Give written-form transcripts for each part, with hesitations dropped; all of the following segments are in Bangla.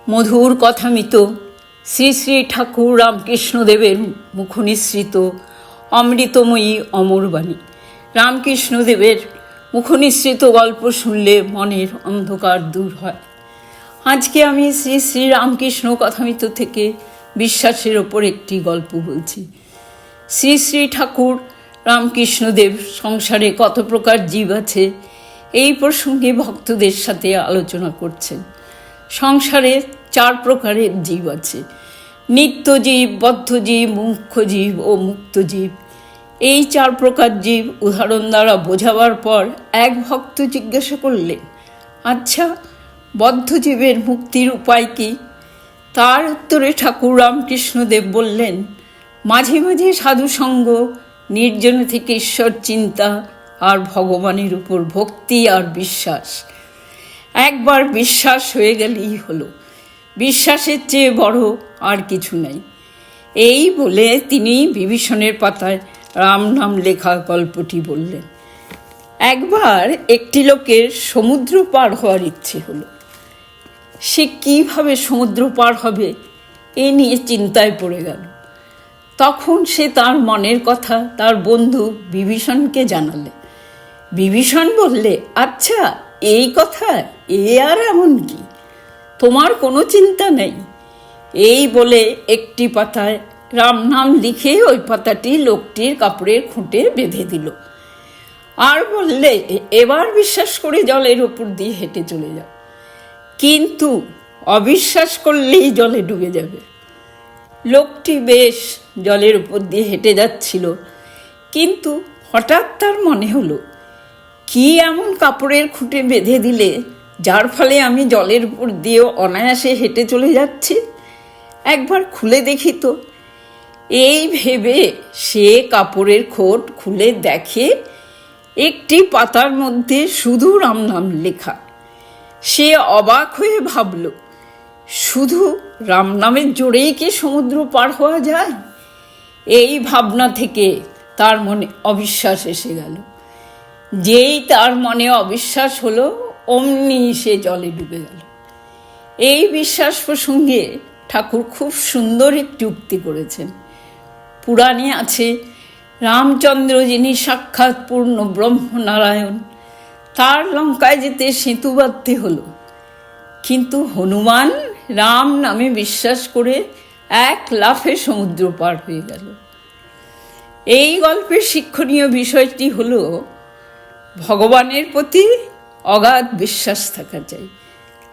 মধুর কথামিত শ্রী শ্রী ঠাকুর রামকৃষ্ণদেবের মুখনিসৃত অমৃতময়ী অমরবাণী। রামকৃষ্ণদেবের মুখনিসৃত গল্প শুনলে মনের অন্ধকার দূর হয়। আজকে আমি শ্রী শ্রী রামকৃষ্ণ কথামিত থেকে বিশ্বাসের ওপর একটি গল্প বলছি। শ্রী শ্রী ঠাকুর রামকৃষ্ণদেব সংসারে কত প্রকার জীব আছে এই প্রসঙ্গে ভক্তদের সাথে আলোচনা করছেন। সংসারে 4 প্রকারের জীব আছে: নিত্যজীব, বদ্ধজীব, মুখ্যজীব ও মুক্তজীব। এই 4 প্রকার জীব উদাহরণ দ্বারা বোঝাবার পর এক ভক্ত জিজ্ঞাসা করলেন, আচ্ছা, বদ্ধজীবের মুক্তির উপায় কি? তার উত্তরে ঠাকুর রামকৃষ্ণদেব বললেন, মাঝে মাঝে সাধুসঙ্গ, নির্জন থেকে ঈশ্বর চিন্তা আর ভগবানের উপর ভক্তি আর বিশ্বাস। একবার বিশ্বাস হয়ে গেলেই হলো, বিশ্বাসের চেয়ে বড় আর কিছু নাই। এই বলে তিনি বিভীষণের পাতায় রাম নাম লেখা গল্পটি বললেন। একবার একটি লোকের সমুদ্র পার হওয়ার ইচ্ছে হলো। সে কিভাবে সমুদ্র পার হবে এ নিয়ে চিন্তায় পড়ে গেল। তখন সে তার মনের কথা তার বন্ধু বিভীষণকে জানালে। বিভীষণ বললে, আচ্ছা, এই কথা, এ আর এমন কি, তোমার কোনো চিন্তা নেই। এই বলে একটি পাতায় রাম নাম লিখে ওই পাতাটি লোকটির কাপড়ের খুঁটে বেঁধে দিল আর বললে, এবার বিশ্বাস করে জলের ওপর দিয়ে হেঁটে চলে যাও, কিন্তু অবিশ্বাস করলেই জলে ডুবে যাবে। লোকটি বেশ জলের উপর দিয়ে হেঁটে যাচ্ছিল, কিন্তু হঠাৎ তার মনে হলো, কি এমন কাপড়ের খুঁটে বেঁধে দিলে যার ফলে আমি জলের উপর দিয়ে অনায়াসে হেঁটে চলে যাচ্ছি? একবার খুলে দেখি তো। এই ভেবে সে কাপড়ের খোট খুলে দেখে একটি পাতার মধ্যে শুধু রাম নাম লেখা। সে অবাক হয়ে ভাবল, শুধু রাম নামের জোরেই কি সমুদ্র পার হওয়া যায়? এই ভাবনা থেকে তার মনে অবিশ্বাস এসে গেল। যেই তার মনে অবিশ্বাস হলো, অমনি সে জলে ডুবে গেল। এই বিশ্বাস প্রসঙ্গে ঠাকুর খুব সুন্দর একটি উক্তি করেছেন। পুরাণে আছে, রামচন্দ্র যিনি সাক্ষাৎ পূর্ণ ব্রহ্মনারায়ণ, তার লঙ্কায় যেতে সেতু বাঁধতে হলো, কিন্তু হনুমান রাম নামে বিশ্বাস করে এক লাফে সমুদ্র পার হয়ে গেল। এই গল্পের শিক্ষণীয় বিষয়টি হলো, ভগবানের প্রতি অগাধ বিশ্বাস থাকা চাই।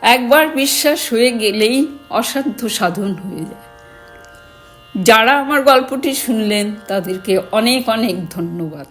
একবার বিশ্বাস হয়ে গেলেই অসাধ্য সাধন হয়ে যায়। যারা আমার গল্পটি শুনলেন তাদেরকে অনেক অনেক ধন্যবাদ।